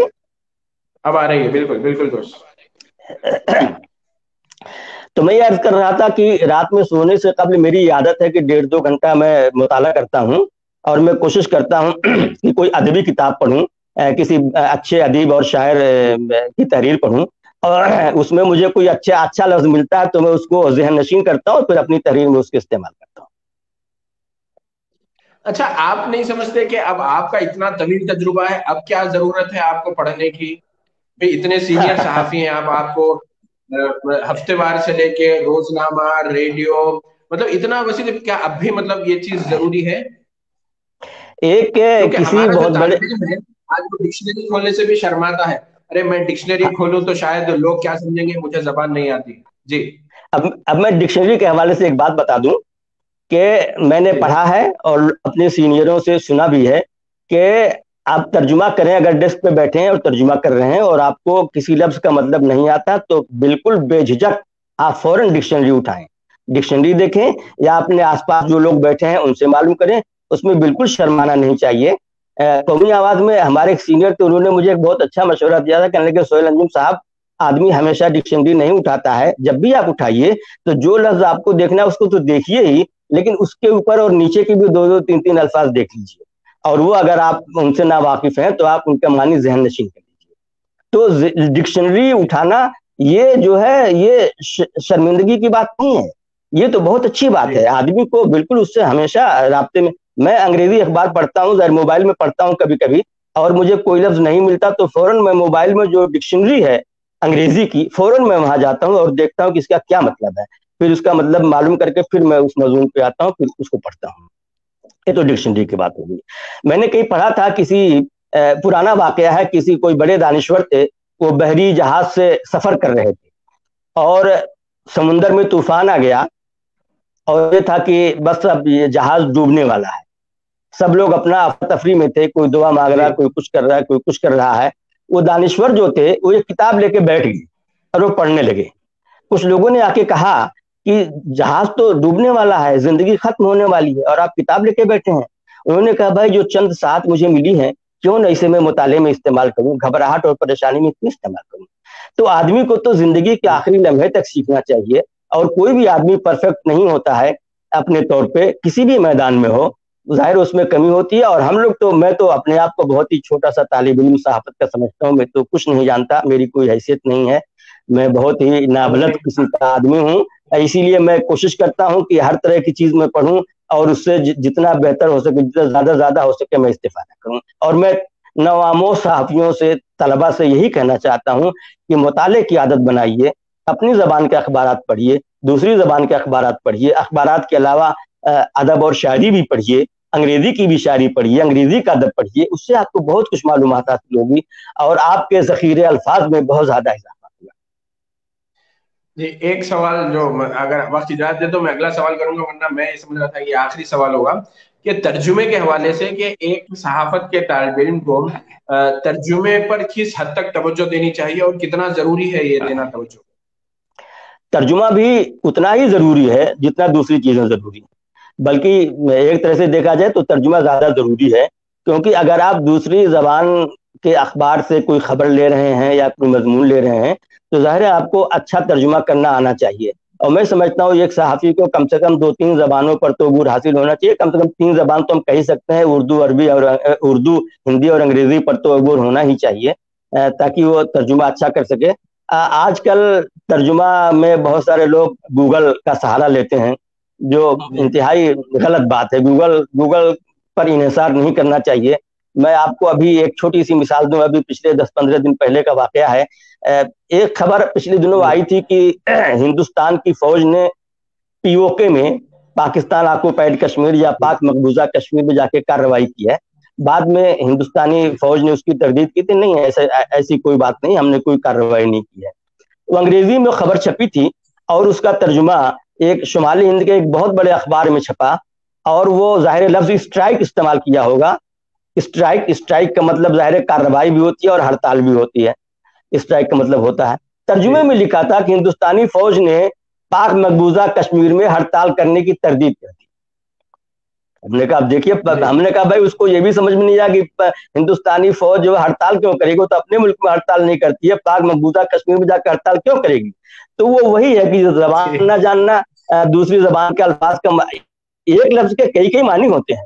اب آ رہی ہے، بالکل بالکل دوست. تو میں یہ عرض کر رہا تھا کہ رات میں سونے سے قبل میری عادت ہے کہ 1.5-2 گھنٹہ میں مطالعہ کرتا ہوں، اور میں کوشش کرتا ہوں کہ کوئی ادبی کتاب پڑھوں، کسی اچھے ادیب اور شاعر کی تحریر پڑھوں، اور اس میں مجھے کوئی اچھا لفظ ملتا ہے تو میں اس کو ذہن نشین کرتا ہوں اور پھر اپنی تحریر میں اس کے استعمال کرتا ہوں. اچھا، آپ نہیں سمجھتے کہ اب آپ کا اتنا طویل تجربہ ہے، اب کیا ضرورت ہے آپ کو پڑھنے کی؟ اتنے سینئر صحافی ہیں آپ کو ہفتے وار سے لے کے روزنامہ، ریڈیو، مطلب اتنا وسیع، کیا اب بھی مطلب یہ چیز ضروری ہے؟ ایک کیونکہ کسی ہمارا جو بہت بڑے طالب علم ہے آج وہ ڈکشنری کھولنے سے بھی شرماتا ہے. ارے میں ڈکشنری کھولوں تو شاید لوگ کیا سمجھیں گے، مجھے زبان نہیں آتی. جی اب میں ڈکشنری کے حوالے سے ایک بات بتا دوں کہ میں نے جی پڑھا ہے اور اپنے سینئروں سے سنا بھی ہے کہ آپ ترجمہ کریں، اگر ڈیسک پہ بیٹھے ہیں اور ترجمہ کر رہے ہیں اور آپ کو کسی لفظ کا مطلب نہیں آتا تو بالکل بے جھجک آپ فوراً ڈکشنری اٹھائیں، ڈکشنری دیکھیں، یا اپنے آس پاس جو لوگ بیٹھے ہیں ان سے معلوم کریں. اس میں بالکل شرمانا نہیں چاہیے. قومی آواز میں ہمارے ایک سینئر تھے، انہوں نے مجھے ایک بہت اچھا مشورہ دیا تھا، کہنے لگے سہیل انجم صاحب آدمی ہمیشہ ڈکشنری نہیں اٹھاتا ہے. جب بھی آپ اٹھائیے تو جو لفظ آپ کو دیکھنا ہے اس کو تو دیکھیے ہی, لیکن اس کے اوپر اور نیچے کے بھی 2 2 3 3 الفاظ دیکھ لیجیے, اور وہ اگر آپ ان سے نا واقف ہیں تو آپ ان کا معنی ذہن نشین کر لیجیے. تو ڈکشنری اٹھانا یہ جو ہے یہ شرمندگی کی بات نہیں ہے, یہ تو بہت اچھی بات ہے. آدمی کو بالکل اس سے ہمیشہ رابطے میں انگریزی اخبار پڑھتا ہوں, موبائل میں پڑھتا ہوں کبھی کبھی, اور مجھے کوئی لفظ نہیں ملتا تو فوراً میں موبائل میں جو ڈکشنری ہے انگریزی کی, فوراً میں وہاں جاتا ہوں اور دیکھتا ہوں کہ اس کا کیا مطلب ہے, پھر اس کا مطلب معلوم کر کے پھر میں اس مضمون پہ آتا ہوں, پھر اس کو پڑھتا ہوں. یہ تو ڈکشنری کی بات ہوگی. میں نے کہیں پڑھا تھا, کسی پرانا واقعہ ہے, کسی کوئی بڑے دانشور تھے, وہ بحری جہاز سے سفر کر رہے تھے اور سمندر میں طوفان آ گیا, اور یہ تھا کہ بس اب یہ جہاز ڈوبنے والا ہے. سب لوگ اپنا تفریح میں تھے, کوئی دعا مانگ رہا ہے, کوئی کچھ کر رہا ہے, کوئی کچھ کر رہا ہے. وہ دانشور جو تھے وہ ایک کتاب لے کے بیٹھ گئے اور وہ پڑھنے لگے. کچھ لوگوں نے آ کے کہا کہ جہاز تو ڈوبنے والا ہے, زندگی ختم ہونے والی ہے, اور آپ کتاب لے کے بیٹھے ہیں. انہوں نے کہا بھائی جو چند ساتھ مجھے ملی ہیں کیوں نہ اسے میں مطالعے میں استعمال کروں, گھبراہٹ اور پریشانی میں کیوں استعمال کروں. تو آدمی کو تو زندگی کے آخری لمحے تک سیکھنا چاہیے, اور کوئی بھی آدمی پرفیکٹ نہیں ہوتا ہے اپنے طور پہ, کسی بھی میدان میں ہو, ظاہر اس میں کمی ہوتی ہے. اور ہم لوگ تو, میں تو اپنے آپ کو بہت ہی چھوٹا سا طالب علم صحافت کا سمجھتا ہوں, میں تو کچھ نہیں جانتا, میری کوئی حیثیت نہیں ہے, میں بہت ہی نابلد قسم کا آدمی ہوں. اسی لیے میں کوشش کرتا ہوں کہ ہر طرح کی چیز میں پڑھوں اور اس سے جتنا بہتر ہو سکے, جتنا زیادہ ہو سکے میں استفادہ کروں. اور میں نواموں صحافیوں سے, طلبا سے یہی کہنا چاہتا ہوں کہ مطالعے کی عادت بنائیے, اپنی زبان کے اخبارات پڑھیے, دوسری زبان کے اخبارات پڑھیے, اخبارات کے علاوہ ادب اور شاعری بھی پڑھیے, انگریزی کی بھی شاعری پڑھیے, انگریزی کا ادب پڑھیے. اس سے آپ کو بہت کچھ معلومات حاصل ہوگی اور آپ کے ذخیرے الفاظ میں بہت زیادہ اضافہ ہوگا. جی ایک سوال جو اگر وقت اجازت دے تو میں اگلا سوال کروں گا, ورنہ میں یہ سمجھ رہا تھا کہ آخری سوال ہوگا کہ ترجمے کے حوالے سے, کہ ایک صحافت کے طالب علم کو ترجمے پر کس حد تک توجہ دینی چاہیے اور کتنا ضروری ہے یہ دینا توجہ؟ ترجمہ بھی اتنا ہی ضروری ہے جتنا دوسری چیزیں ضروری ہیں, بلکہ ایک طرح سے دیکھا جائے تو ترجمہ زیادہ ضروری ہے, کیونکہ اگر آپ دوسری زبان کے اخبار سے کوئی خبر لے رہے ہیں یا کوئی مضمون لے رہے ہیں تو ظاہر ہے آپ کو اچھا ترجمہ کرنا آنا چاہیے. اور میں سمجھتا ہوں ایک صحافی کو کم سے کم 2 3 زبانوں پر تو عبور حاصل ہونا چاہیے, کم سے کم 3 زبان تو ہم کہہ سکتے ہیں, اردو, عربی اور اردو, ہندی اور انگریزی پر تو عبور ہونا ہی چاہیے تاکہ وہ ترجمہ اچھا کر سکے. آج کل ترجمہ میں بہت سارے لوگ گوگل کا سہارا لیتے ہیں, جو انتہائی غلط بات ہے. گوگل پر انحصار نہیں کرنا چاہیے. میں آپ کو ابھی ایک چھوٹی سی مثال دوں, ابھی پچھلے 10 15 دن پہلے کا واقعہ ہے. ایک خبر پچھلے دنوں آئی تھی کہ ہندوستان کی فوج نے پی او کے میں, پاکستان آکوپائڈ کشمیر یا پاک مقبوضہ کشمیر میں جا کے کارروائی کی ہے. بعد میں ہندوستانی فوج نے اس کی تردید کی تھی, نہیں ایسی کوئی بات نہیں, ہم نے کوئی کارروائی نہیں کی ہے. وہ انگریزی میں خبر چھپی تھی اور اس کا ترجمہ ایک شمالی ہند کے ایک بہت بڑے اخبار میں چھپا, اور وہ ظاہر لفظ اسٹرائک استعمال کیا ہوگا. اسٹرائک کا مطلب ظاہر کارروائی بھی ہوتی ہے اور ہڑتال بھی ہوتی ہے. اسٹرائک کا مطلب ہوتا ہے, ترجمے میں لکھا تھا کہ ہندوستانی فوج نے پاک مقبوضہ کشمیر میں ہڑتال کرنے کی تردید کر دی. ہم نے کہا اب دیکھیے, ہم نے کہا بھائی اس کو یہ بھی سمجھ میں نہیں آیا کہ ہندوستانی فوج جو ہڑتال کیوں کرے گی, تو اپنے ملک میں ہڑتال نہیں کرتی ہے, پاک مقبوضہ کشمیر میں جا کر ہڑتال کیوں کرے گی. تو وہ وہی ہے کہ زبان نہ جاننا, دوسری زبان کے الفاظ کا ایک لفظ کے کئی معنی ہوتے ہیں,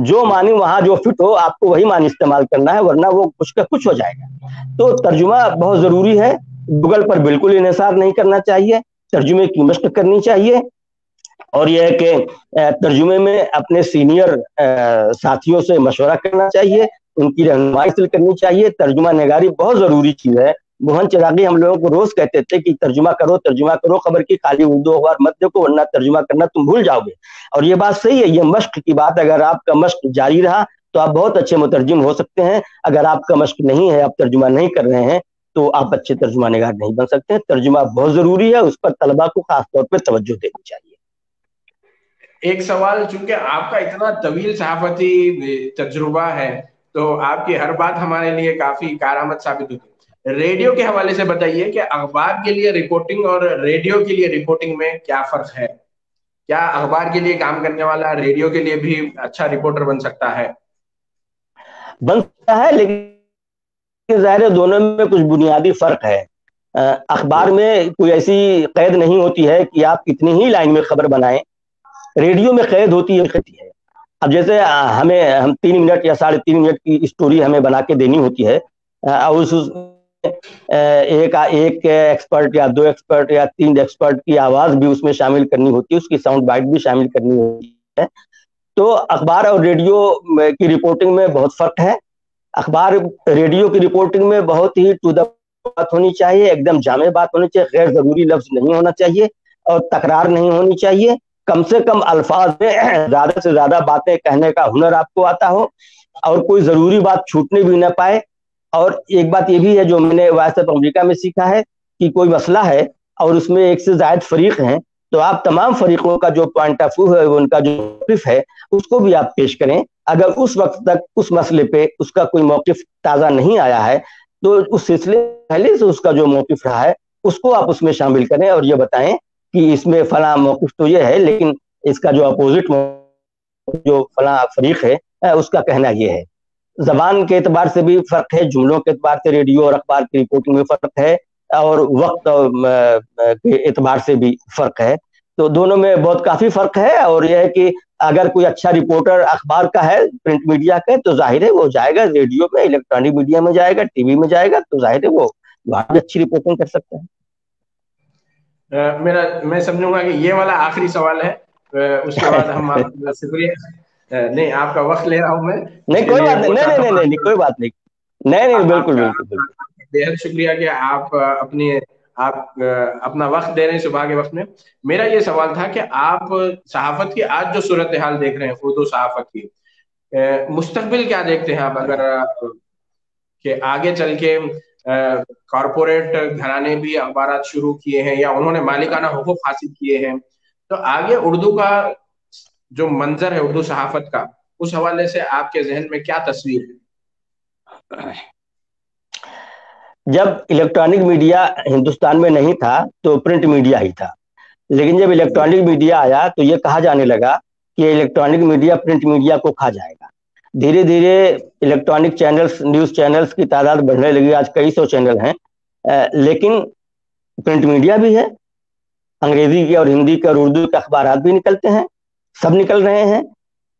جو معنی وہاں جو فٹ ہو آپ کو وہی معنی استعمال کرنا ہے, ورنہ وہ کچھ کا کچھ ہو جائے گا. تو ترجمہ بہت ضروری ہے, گوگل پر بالکل انحصار نہیں کرنا چاہیے, ترجمے کی مشق کرنی چاہیے. اور یہ ہے کہ ترجمے میں اپنے سینئر ساتھیوں سے مشورہ کرنا چاہیے, ان کی رہنمائی حاصل کرنی چاہیے. ترجمہ نگاری بہت ضروری چیز ہے. موہن چراغی ہم لوگوں کو روز کہتے تھے کہ ترجمہ کرو خبر کی, خالی اردو اخبار مت دیکھو ورنہ ترجمہ کرنا تم بھول جاؤ گے. اور یہ بات صحیح ہے, یہ مشق کی بات, اگر آپ کا مشق جاری رہا تو آپ بہت اچھے مترجم ہو سکتے ہیں. اگر آپ کا مشق نہیں ہے, آپ ترجمہ نہیں کر رہے ہیں, تو آپ اچھے ترجمہ نگار نہیں بن سکتے. ترجمہ بہت ضروری ہے, اس پر طلبا کو خاص طور پہ توجہ دینی چاہیے. ایک سوال, چونکہ آپ کا اتنا طویل صحافتی تجربہ ہے تو آپ کی ہر بات ہمارے لیے کافی کارآمد ثابت ہوتی ہے. ریڈیو کے حوالے سے بتائیے کہ اخبار کے لیے رپورٹنگ اور ریڈیو کے لیے رپورٹنگ میں کیا فرق ہے؟ کیا اخبار کے لیے کام کرنے والا ریڈیو کے لیے بھی اچھا رپورٹر بن سکتا ہے؟ بن سکتا ہے, لیکن ظاہر دونوں میں کچھ بنیادی فرق ہے. اخبار میں کوئی ایسی قید نہیں ہوتی ہے کہ آپ کتنی ہی لائن میں خبر بنائیں، ریڈیو میں قید ہوتی ہے. اب جیسے ہم 3 منٹ یا 3.5 منٹ کی اسٹوری ہمیں بنا کے دینی ہوتی ہے، اور اس ایک ایکسپرٹ یا 2 ایکسپرٹ یا 3 ایکسپرٹ کی آواز بھی اس میں شامل کرنی ہوتی ہے، اس کی ساؤنڈ بائٹ بھی شامل کرنی ہوتی ہے. تو اخبار اور ریڈیو کی رپورٹنگ میں بہت فرق ہے. ریڈیو کی رپورٹنگ میں بہت ہی ٹو دا بات ہونی چاہیے، ایک دم جامع بات ہونی چاہیے، غیر ضروری لفظ نہیں ہونا چاہیے اور تکرار نہیں ہونی چاہیے. کم سے کم الفاظ میں زیادہ سے زیادہ باتیں کہنے کا ہنر آپ کو آتا ہو اور کوئی ضروری بات چھوٹنے بھی نہ پائے. اور ایک بات یہ بھی ہے جو میں نے وائس آف امریکہ میں سیکھا ہے کہ کوئی مسئلہ ہے اور اس میں ایک سے زائد فریق ہیں، تو آپ تمام فریقوں کا جو پوائنٹ آف ویو ہے، ان کا جو موقف ہے، اس کو بھی آپ پیش کریں. اگر اس وقت تک اس مسئلے پہ اس کا کوئی موقف تازہ نہیں آیا ہے تو اس سلسلے پہلے سے اس کا جو موقف رہا ہے اس کو آپ اس میں شامل کریں اور یہ بتائیں کہ اس میں فلاں موقف تو یہ ہے، لیکن اس کا جو اپوزٹ جو فلاں فریق ہے اس کا کہنا یہ ہے. زبان کے اعتبار سے بھی فرق ہے، جملوں کے اعتبار سے ریڈیو اور اخبار کی رپورٹنگ میں فرق ہے، اور وقت کے اعتبار سے بھی فرق ہے. تو دونوں میں بہت کافی فرق ہے. اور یہ ہے کہ اگر کوئی اچھا رپورٹر اخبار کا ہے، پرنٹ میڈیا کا ہے، تو ظاہر ہے وہ جائے گا ریڈیو میں، الیکٹرانک میڈیا میں جائے گا، ٹی وی میں جائے گا، تو ظاہر ہے وہ وہاں بھی اچھی رپورٹنگ کر سکتا ہے. میں سمجھوں گا کہ یہ والا آخری سوال ہے، اس کے بعد ہم آپ کا شکریہ، نہیں آپ کا وقت لے رہا ہوں میں، اس نہیں کے کوئی لیے بات وہ نہیں، چاہتا نہیں ہوں نہیں نہیں کوئی بات نہیں، نہیں آپ بالکل کا بالکل بالکل. بے حد شکریہ کہ آپ اپنا وقت دے رہے ہیں صبح کے وقت میں. میرا یہ سوال تھا کہ آپ صحافت کی آج جو صورتحال دیکھ رہے ہیں، اردو صحافت کی مستقبل کیا دیکھتے ہیں آپ؟ اگر کہ آگے چل کے کارپوریٹ گھرانے بھی اخبارات شروع کیے ہیں یا انہوں نے مالکانہ حقوق حاصل کیے ہیں، تو آگے اردو کا جو منظر ہے، اردو صحافت کا، اس حوالے سے آپ کے ذہن میں کیا تصویر ہے؟ جب الیکٹرانک میڈیا ہندوستان میں نہیں تھا تو پرنٹ میڈیا ہی تھا، لیکن جب الیکٹرانک میڈیا آیا تو یہ کہا جانے لگا کہ الیکٹرانک میڈیا پرنٹ میڈیا کو کھا جائے گا. دھیرے دھیرے الیکٹرانک چینلز، نیوز چینلز کی تعداد بڑھنے لگی، آج کئی سو چینل ہیں، لیکن پرنٹ میڈیا بھی ہے، انگریزی کے اور ہندی کے اور اردو کے اخبارات بھی نکلتے ہیں، سب نکل رہے ہیں.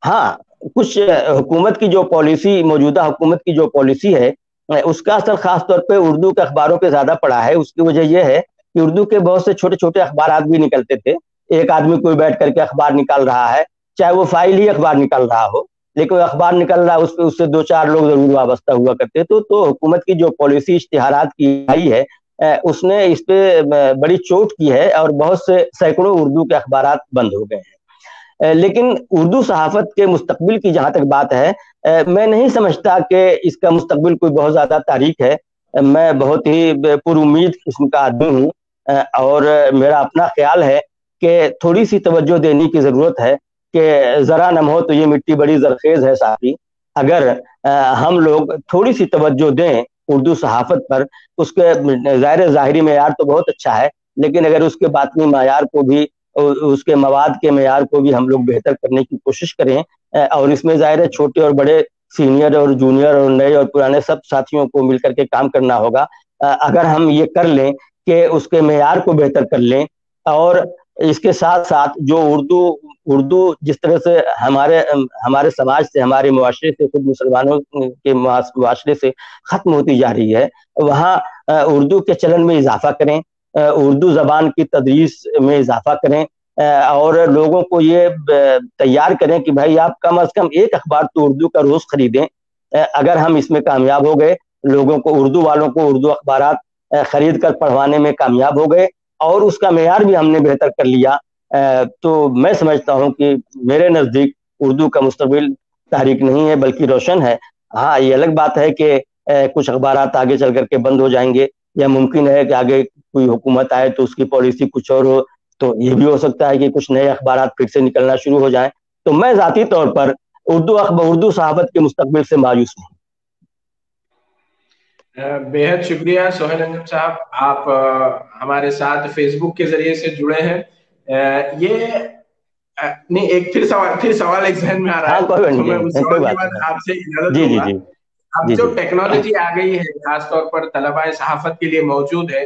ہاں کچھ حکومت کی جو پالیسی، موجودہ حکومت کی جو پالیسی ہے، اس کا اثر خاص طور پہ اردو کے اخباروں پہ زیادہ پڑا ہے. اس کی وجہ یہ ہے کہ اردو کے بہت سے چھوٹے چھوٹے اخبارات بھی نکلتے تھے، ایک آدمی کوئی بیٹھ کر کے اخبار نکال رہا ہے، چاہے وہ فائل ہی اخبار نکال رہا ہو، لیکن اخبار نکل رہا ہے، اس پہ اس سے 2-4 لوگ ضرور وابستہ ہوا کرتے. تو حکومت کی جو پالیسی اشتہارات کی آئی ہے، اس نے اس پہ بڑی چوٹ کی ہے اور بہت سے سینکڑوں اردو کے اخبارات بند ہو گئے ہیں. لیکن اردو صحافت کے مستقبل کی جہاں تک بات ہے، میں نہیں سمجھتا کہ اس کا مستقبل کوئی بہت زیادہ تاریک ہے. میں بہت ہی پر امید قسم کا آدمی ہوں، اور میرا اپنا خیال ہے کہ تھوڑی سی توجہ دینے کی ضرورت ہے، کہ ذرا نم ہو تو یہ مٹی بڑی زرخیز ہے ساتھی. اگر ہم لوگ تھوڑی سی توجہ دیں اردو صحافت پر، اس کے ظاہری معیار تو بہت اچھا ہے، لیکن اگر اس کے باطنی معیار کو بھی، اس کے مواد کے معیار کو بھی ہم لوگ بہتر کرنے کی کوشش کریں، اور اس میں ظاہر ہے چھوٹے اور بڑے، سینئر اور جونیئر اور نئے اور پرانے سب ساتھیوں کو مل کر کے کام کرنا ہوگا. اگر ہم یہ کر لیں کہ اس کے معیار کو بہتر کر لیں، اور اس کے ساتھ ساتھ جو اردو جس طرح سے ہمارے سماج سے، ہمارے معاشرے سے، خود مسلمانوں کے معاشرے سے ختم ہوتی جا رہی ہے، وہاں اردو کے چلن میں اضافہ کریں، اردو زبان کی تدریس میں اضافہ کریں، اور لوگوں کو یہ تیار کریں کہ بھائی آپ کم از کم ایک اخبار تو اردو کا روز خریدیں. اگر ہم اس میں کامیاب ہو گئے، لوگوں کو، اردو والوں کو اردو اخبارات خرید کر پڑھوانے میں کامیاب ہو گئے، اور اس کا معیار بھی ہم نے بہتر کر لیا، تو میں سمجھتا ہوں کہ میرے نزدیک اردو کا مستقبل تاریک نہیں ہے بلکہ روشن ہے. ہاں یہ الگ بات ہے کہ کچھ اخبارات آگے چل کر کے بند ہو جائیں گے، یا ممکن ہے کہ آگے کوئی حکومت آئے تو اس کی پالیسی کچھ اور ہو، تو یہ بھی ہو سکتا ہے کہ کچھ نئے اخبارات پھر سے نکلنا شروع ہو جائیں. تو میں ذاتی طور پر اردو صحافت کے مستقبل سے مایوس نہیں. بے حد شکریہ سہیل انجم صاحب، آپ ہمارے ساتھ فیس بک کے ذریعے سے جڑے ہیں. یہ نہیں، ایک پھر سوال ایک ذہن میں آ رہا ہاں ہے، کوئی بات تو میں اس نہیں، کوئی سوال کے بات بعد نہیں. آپ سے اجازت جی لوں جی گا. جی اب جی جو جی ٹیکنالوجی آ گئی ہے، خاص طور پر طلباء صحافت کے لیے موجود ہے